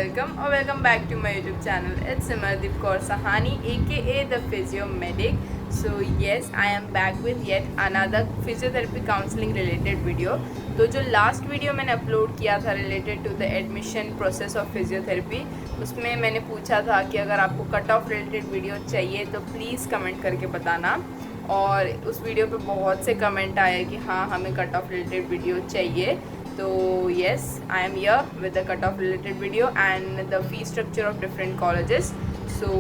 welcome or welcome back to my YouTube channel. It's Simardeep Kaur Sahani aka the Physio Medic. So yes, I am back with yet another physiotherapy counseling related video. तो जो last video मैंने upload किया था related to the admission process of physiotherapy, उसमें मैंने पूछा था कि अगर आपको कट ऑफ रिलेटेड वीडियो चाहिए तो प्लीज़ कमेंट करके बताना। और उस वीडियो पे बहुत से कमेंट आए कि हाँ हमें कट ऑफ रिलेटेड वीडियो चाहिए। तो yes, I am here with the cutoff related video and the fee structure of different colleges. So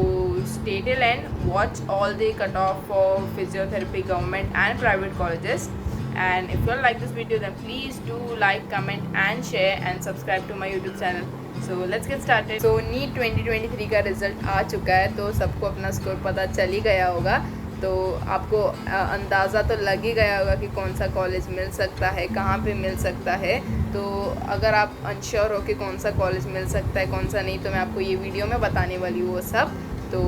stay till end, watch all the cutoff for physiotherapy government and private colleges. And if you like this video, then please do like, comment and share and subscribe to my YouTube channel. So let's get started. So NEET 2023 का result आ चुका है, तो सबको अपना score पता चल ही गया होगा। तो आपको अंदाज़ा तो लग ही गया होगा कि कौन सा कॉलेज मिल सकता है, कहाँ पे मिल सकता है। तो अगर आप अनश्योर हो कि कौन सा कॉलेज मिल सकता है कौन सा नहीं, तो मैं आपको ये वीडियो में बताने वाली हूँ वो सब। तो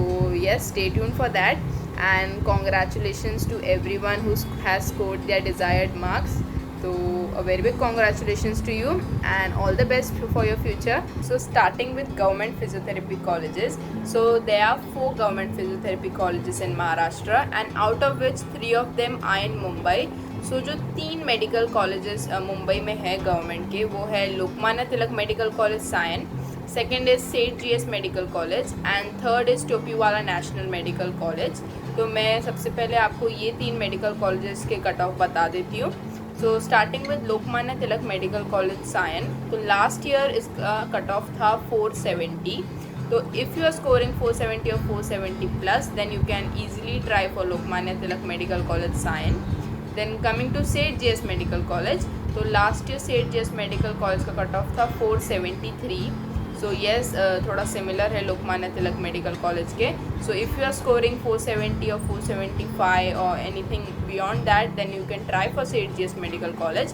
yes, stay tune for that and congratulations to everyone who has scored their desired marks. So a very big congratulations to you and all the best for your future. So starting with government physiotherapy colleges. So there are 4 government physiotherapy colleges in Maharashtra and out of which 3 of them are in Mumbai. So जो 3 medical colleges Mumbai में है government के, वो है Lokmanya Tilak medical college Sion, second is Seth GS medical college and third is Topiwala national medical college. तो मैं सबसे पहले आपको ये 3 मेडिकल कॉलेजेस के कट ऑफ बता देती हूँ। So starting with Lokmanya Tilak medical college Sion, तो लास्ट ईयर इसका कट ऑफ था 470। तो इफ़ यू आर स्कोरिंग 470 और 470 plus, then you can easily try for Lokmanya Tilak medical college Sion. Then coming to Seth GS medical college, तो last year Seth GS medical college का cut off था 473। So yes, थोड़ा similar है Lokmanya Tilak medical college के। So if you are scoring 470 और 475 और anything beyond that, then you can try for Seth GS medical college.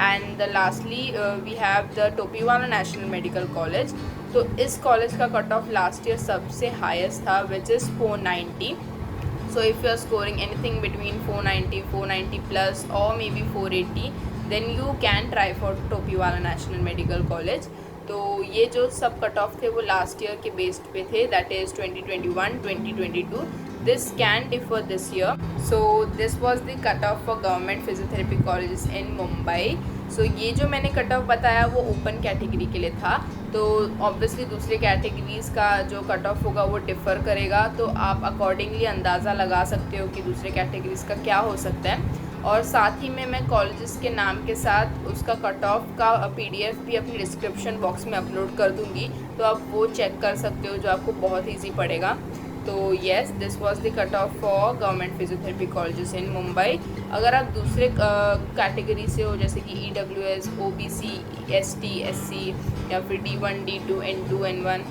And lastly we have the Topiwala national medical college. तो इस college का cut off last year सबसे highest था, which is 490। So if you are scoring anything between 490, 490 plus or maybe 480, then you can try for Topiwala national medical college. तो ये जो सब cut off थे वो लास्ट ईयर के बेस्ड पे थे, that is 2021, 2022। This can differ this year. So this was the cut off for government physiotherapy colleges in Mumbai. So ये जो मैंने कट ऑफ बताया वो ओपन कैटेगरी के लिए था, तो ऑब्वियसली दूसरे कैटेगरीज़ का जो कट ऑफ होगा वो डिफ़र करेगा। तो आप अकॉर्डिंगली अंदाज़ा लगा सकते हो कि दूसरे कैटेगरीज़ का क्या हो सकता है। और साथ ही में मैं कॉलेजेस के नाम के साथ उसका कट ऑफ का PDF भी अपनी डिस्क्रिप्शन बॉक्स में अपलोड कर दूँगी, तो आप वो चेक कर सकते हो, जो आपको बहुत ईजी पड़ेगा। तो yes, this was the cut off for government physiotherapy colleges in Mumbai. अगर आप दूसरे कैटेगरी से हो, जैसे कि EWS, OBC, ST, SC या फिर D1, D2, N2, N1,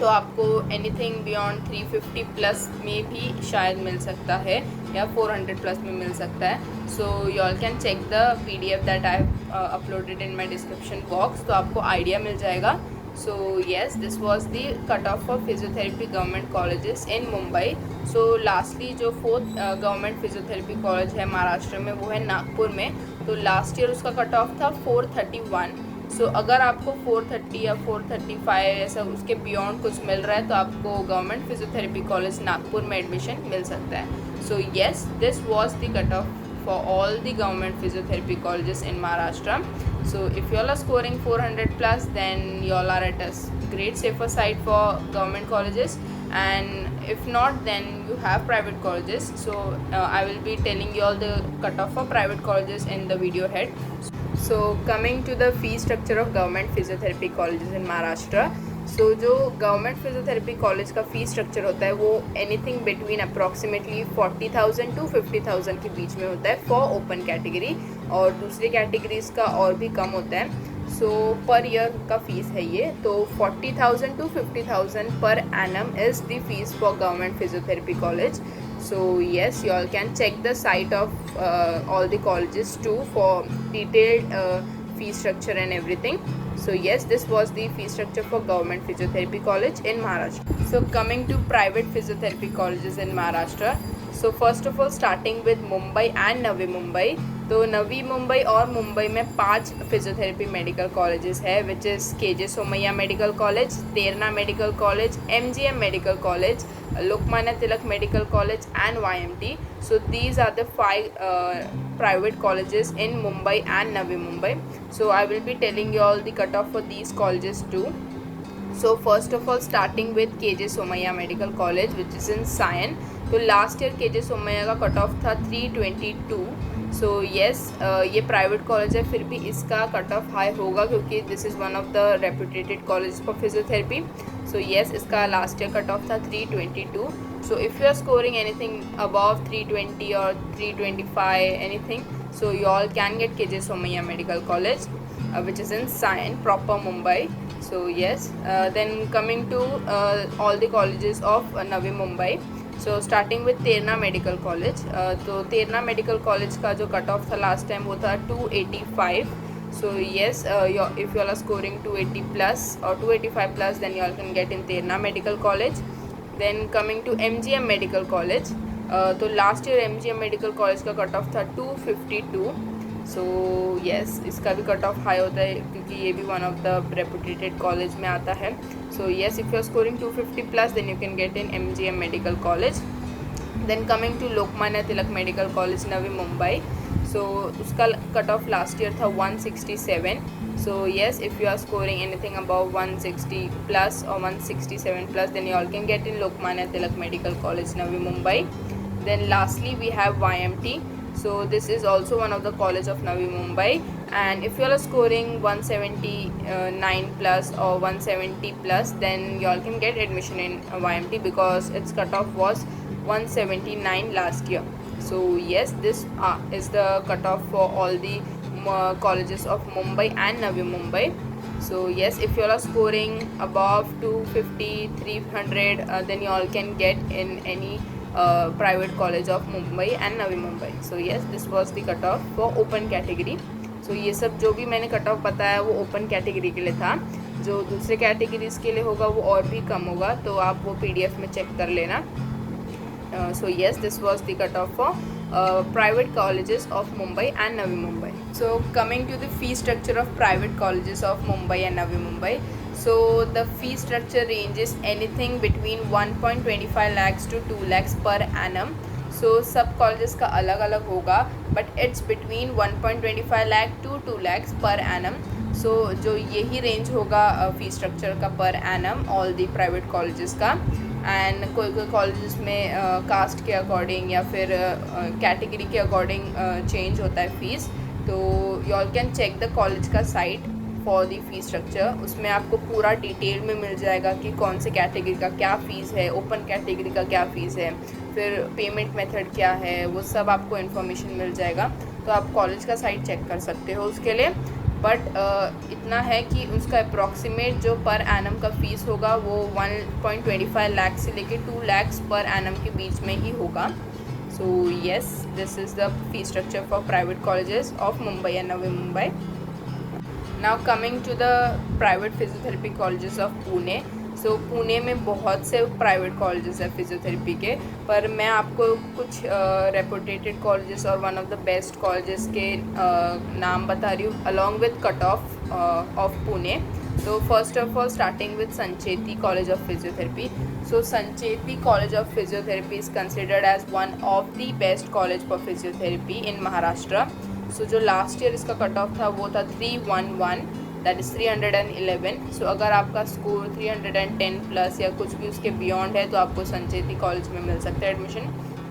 तो आपको एनीथिंग बियॉन्ड 350 प्लस में भी शायद मिल सकता है या 400 प्लस में मिल सकता है। So you all can check the PDF that I have uploaded in my description box, तो आपको आइडिया मिल जाएगा। So yes, this was the cut off for physiotherapy government colleges in Mumbai. So lastly जो 4th government physiotherapy college है महाराष्ट्र में, वो है नागपुर में। तो लास्ट ईयर उसका कट ऑफ था 431। सो अगर आपको 430 या 435 ऐसा उसके बियॉन्ड कुछ मिल रहा है, तो आपको गवर्नमेंट फिजियोथेरेपी कॉलेज नागपुर में एडमिशन मिल सकता है। So yes, this was the cut of for all the government physiotherapy colleges in Maharashtra. So if you all are scoring 400 plus, then you all are at a great safer side for government colleges, and if not, then you have private colleges. So I will be telling you all the cutoff for private colleges in the video head. So coming to the fee structure of government physiotherapy colleges in Maharashtra. सो जो government physiotherapy college का fee structure होता है वो anything between approximately 40,000 to 50,000 के बीच में होता है for open category, और दूसरी कैटेगरीज़ का और भी कम होता है। सो पर ईयर का फ़ीस है ये, तो 40,000 to 50,000 per annum is the fees for government physiotherapy college. So yes, you all can check the site of all the colleges too for detailed fee structure and everything. So yes, this was the fee structure for government physiotherapy college in Maharashtra. So coming to private physiotherapy colleges in Maharashtra. So first of all, starting with Mumbai and Navi Mumbai. तो नवी मुंबई और मुंबई में 5 physiotherapy medical colleges है, which is KJ Somaiya medical college, Terna medical college, MGM medical college, Lokmanya Tilak medical college and YMT. So these are the 5 private colleges in Mumbai and Navi Mumbai. So I will be telling you all the cutoff for these colleges too. So first of all, starting with KJ Somaiya Medical College, which is in Sion. तो last year KJ Somaiya का cut off था 322. So yes, ये private college है, फिर भी इसका cut off high होगा क्योंकि this is one of the reputed college for physiotherapy. So yes, इसका लास्ट ईयर कट ऑफ था 322. So if you are scoring anything above 320 और 325 anything, so you all can get KJ Somaiya Medical College, which is in Sion, proper Mumbai. So yes, then coming to all the colleges of Navi Mumbai. So starting with Terna medical college. तो Terna medical college का जो cut off था last time वो था 285. So yes, if you all are scoring 280 plus or 285 plus, then you all can get in Terna Medical College. Then coming to MGM Medical College. तो last year MGM medical college का cut off था 252. सो yes, इसका भी cut off high होता है क्योंकि ये भी one of the reputed college में आता है. So yes, if you are scoring 250 plus, then you can get in MGM medical college. Then coming to Lokmanya Tilak medical college Navi Mumbai. So उसका कट ऑफ लास्ट ईयर था 167. So yes, if you are scoring anything above 160 plus or 167 plus, then you all can get in Lokmanya Tilak Medical College, Navi Mumbai. Then lastly we have YMT. So this is also one of the college of Navi Mumbai, and if you all are scoring 179 plus or 170 plus, then you all can get admission in YMT because its cutoff was 179 last year. So yes, this is the cutoff for all the colleges of Mumbai and Navi Mumbai. So yes, if you all are scoring above 250 300, then you all can get in any private college of Mumbai and Navi Mumbai. So yes, this was the cutoff for open category. So ये सब जो भी मैंने cut off बताया वो open category के लिए था. जो दूसरे कैटेगरीज के लिए होगा वो और भी कम होगा, तो आप वो PDF में चेक कर लेना. So yes, this was the cutoff for private colleges of Mumbai and Navi Mumbai. So coming to the fee structure of private colleges of Mumbai and Navi Mumbai. So the fee structure ranges anything between 1.25 lakhs to 2 lakhs per annum. So सब colleges का अलग अलग होगा, but it's between 1.25 lakh to 2 lakhs per annum. So जो यही range होगा fee structure का per annum all the private colleges का. एंड कोई कोई कॉलेजेस में कास्ट के अकॉर्डिंग या फिर कैटेगरी के अकॉर्डिंग चेंज होता है फ़ीस. तो you all can check the college का site for the fee structure. उसमें आपको पूरा डिटेल में मिल जाएगा कि कौन से कैटेगरी का क्या फ़ीस है, ओपन कैटेगरी का क्या फ़ीस है, फिर पेमेंट मेथड क्या है, वो सब आपको इन्फॉर्मेशन मिल जाएगा. तो आप कॉलेज का साइट चेक कर सकते हो उसके लिए. बट इतना है कि उसका अप्रॉक्सीमेट जो पर एनम का फ़ीस होगा वो 1.25 लाख से लेके 2 lakhs पर एनम के बीच में ही होगा. So yes, this is the fee structure for private colleges of Mumbai and Navi Mumbai. Now coming to the private physiotherapy colleges of Pune. So Pune में बहुत से प्राइवेट कॉलेजेस हैं फिजियोथेरेपी के, पर मैं आपको कुछ रेपुटेटेड कॉलेजेस और one of the best colleges के नाम बता रही हूँ along with cut off of Pune. तो first of all starting with Sancheti college of physiotherapy. So Sancheti college of physiotherapy is considered as one of the best college for physiotherapy in Maharashtra. So जो last year इसका cut off था वो था 311, that is 311. सो अगर आपका score 310 plus या कुछ भी उसके बियॉन्ड है तो आपको संचेती कॉलेज में मिल सकता है admission.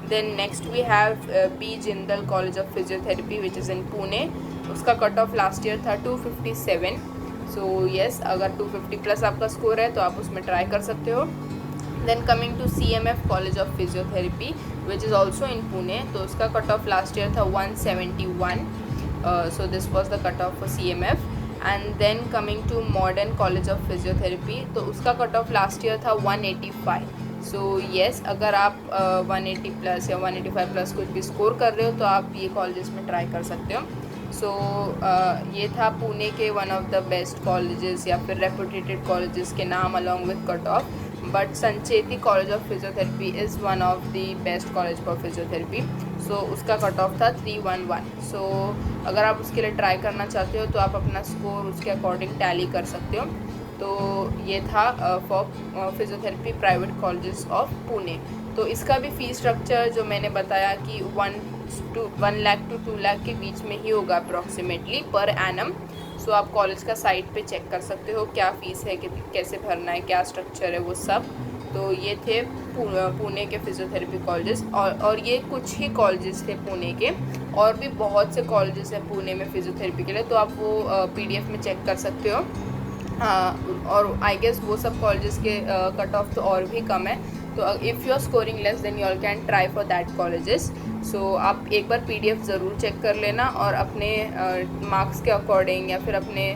Then next we have B Jindal college of physiotherapy which is in Pune. उसका कट ऑफ लास्ट ईयर था 257. सो येस, अगर 250 प्लस आपका स्कोर है तो आप उसमें ट्राई कर सकते हो. Then coming to CMF college of physiotherapy which is also in Pune. तो उसका कट ऑफ लास्ट ईयर था 171. So this was the cut off for CMF. And then coming to modern college of physiotherapy, तो उसका cut off last year था 185. So yes, अगर आप 180 plus या 185 plus कुछ भी स्कोर कर रहे हो तो आप ये कॉलेजेस में ट्राई कर सकते हो. सो ये था पुणे के one of the best colleges या फिर रेपुटेटेड कॉलेजेस के नाम along with cut off. But Sancheti college of physiotherapy is one of the best college for physiotherapy. So उसका कट ऑफ था 311। सो अगर आप उसके लिए ट्राई करना चाहते हो तो आप अपना स्कोर उसके अकॉर्डिंग टैली कर सकते हो। तो ये था for physiotherapy private colleges of Pune. तो इसका भी फ़ीस स्ट्रक्चर जो मैंने बताया कि 1 लाख टू 2 लाख के बीच में ही होगा अप्रॉक्सीमेटली पर एनम। सो आप कॉलेज का साइट पे चेक कर सकते हो क्या फ़ीस है, कि कैसे भरना है, क्या स्ट्रक्चर है, वो सब। तो ये थे पुणे के फिज़ियोथेरेपी कॉलेजेस, और ये कुछ ही कॉलेजेस थे पुणे के। और भी बहुत से कॉलेजेस हैं पुणे में फिज़ियोथेरेपी के लिए, तो आप वो PDF में चेक कर सकते हो। और आई गेस वो सब कॉलेजेस के कट ऑफ तो और भी कम है। तो if you are scoring less than you all can try for that colleges. So आप एक बार PDF ज़रूर चेक कर लेना, और अपने मार्क्स के अकॉर्डिंग या फिर अपने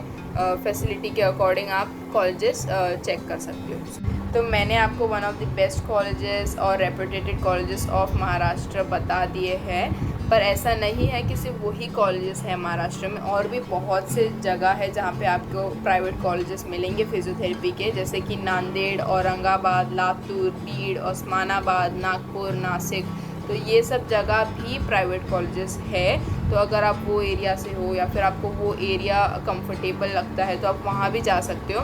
फैसिलिटी के अकॉर्डिंग आप कॉलेजेस चेक कर सकते हो। तो मैंने आपको one of the best colleges और रेपुटेटेड कॉलेजेस ऑफ महाराष्ट्र बता दिए हैं, पर ऐसा नहीं है कि सिर्फ वही कॉलेजेस हैं महाराष्ट्र में, और भी बहुत से जगह है जहाँ पे आपको प्राइवेट कॉलेजेस मिलेंगे फिज़ियोथेरेपी के, जैसे कि नांदेड़, औरंगाबाद, लातूर, बीड, उस्मानाबाद, नागपुर, नासिक। तो ये सब जगह भी प्राइवेट कॉलेजेस है। तो अगर आप वो एरिया से हो या फिर आपको वो एरिया कंफर्टेबल लगता है तो आप वहाँ भी जा सकते हो।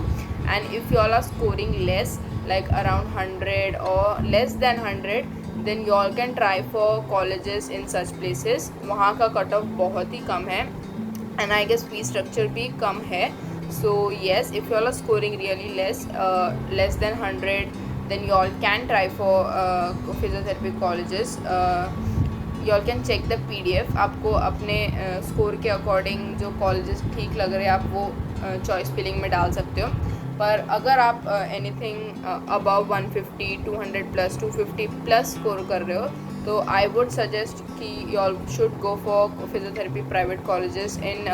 And if you all are scoring less like around 100 or less than 100, then you all can try for colleges in such places। वहाँ का कट ऑफ बहुत ही कम है, and I guess fee structure भी कम है। So yes, if you all are scoring really less than 100, then you all can try for physiotherapy colleges। you all can check the PDF। आपको अपने score के according जो colleges ठीक लग रहे हैं आप वो चॉइस फिलिंग में डाल सकते हो। पर अगर आप anything above 150, 200 plus, 250 plus score कर रहे हो तो आई वुड सजेस्ट कि you all should go for physiotherapy private colleges in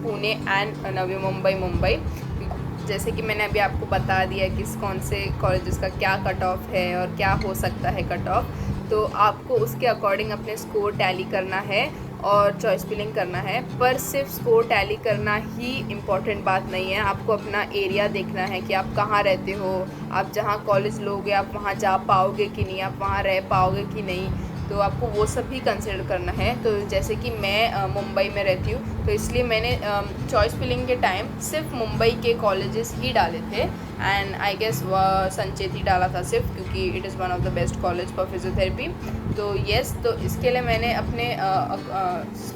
Pune and Navi Mumbai. जैसे कि मैंने अभी आपको बता दिया कि कौन से कॉलेजेस का क्या कट ऑफ है और क्या हो सकता है कट ऑफ। तो आपको उसके अकॉर्डिंग अपने स्कोर टैली करना है और चॉइस फिलिंग करना है। पर सिर्फ स्कोर टैली करना ही इम्पॉर्टेंट बात नहीं है, आपको अपना एरिया देखना है कि आप कहाँ रहते हो, आप जहाँ कॉलेज लोगे आप वहाँ जा पाओगे कि नहीं, आप वहाँ रह पाओगे कि नहीं। तो आपको वो सब भी कंसिडर करना है। तो जैसे कि मैं मुंबई में रहती हूँ, तो इसलिए मैंने चॉइस फिलिंग के टाइम सिर्फ मुंबई के कॉलेजेस ही डाले थे। एंड आई गेस संचेत ही डाला था सिर्फ, क्योंकि it is one of the best college for physiotherapy. तो येस, तो इसके लिए मैंने अपने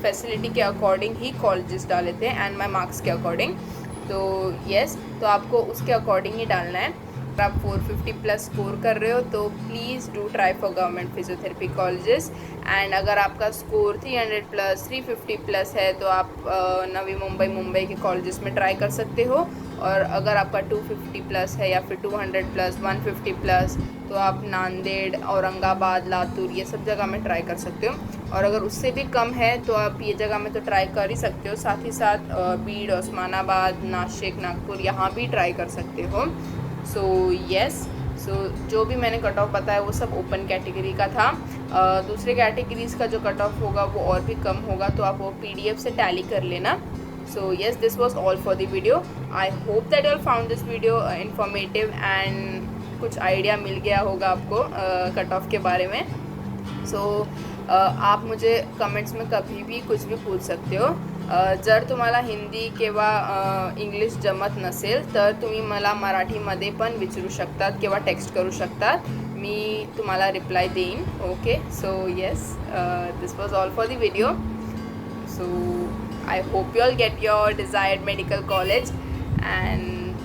फैसिलिटी के अकॉर्डिंग ही कॉलेजेस डाले थे एंड माई मार्क्स के अकॉर्डिंग। तो येस, तो आपको उसके अकॉर्डिंग ही डालना है। अगर आप 450 प्लस स्कोर कर रहे हो तो please do try for government physiotherapy colleges. And अगर आपका स्कोर 300 प्लस, 350 प्लस है तो आप नवी मुंबई के कॉलेजेस में ट्राई कर सकते हो। और अगर आपका 250 प्लस है या फिर 200 प्लस, 150 प्लस, तो आप नांदेड़, औरंगाबाद, लातूर ये सब जगह में ट्राई कर सकते हो। और अगर उससे भी कम है तो आप ये जगह में तो ट्राई कर ही सकते हो, साथ ही साथ बीड, उस्मानाबाद, नासिक, नागपुर यहाँ भी ट्राई कर सकते हो। सो येस, जो भी मैंने कट ऑफ बताया वो सब ओपन कैटेगरी का था। दूसरे कैटेगरीज़ का जो कट ऑफ होगा वो और भी कम होगा, तो आप वो PDF से टैली कर लेना। सो yes, this was all for the video. I hope that you all found this video informative and कुछ आइडिया मिल गया होगा आपको कट ऑफ के बारे में। सो आप मुझे कमेंट्स में कभी भी कुछ भी पूछ सकते हो। जर तुम्हाला हिंदी किंवा इंग्लिश जमत नसेल तर तुम्ही मला मराठीमध्ये पण विचारू शकतात किंवा टेक्स्ट करू शकतात, मी तुम्हाला रिप्लाय देईन। Okay, so yes, this was all for the video. So I hope you all get your desired medical college and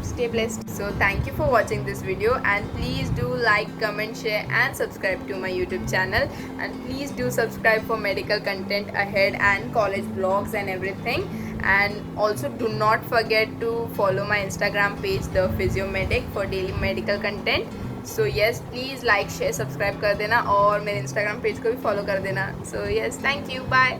stay blessed. So thank you for watching this video, and please do like, comment, share and subscribe to my YouTube channel, and please do subscribe for medical content ahead and college vlogs and everything. And also do not forget to follow my Instagram page The Physiomedic for daily medical content. So yes, please like, share, subscribe कर देना और मेरे Instagram page को भी follow कर देना. So yes, thank you, bye.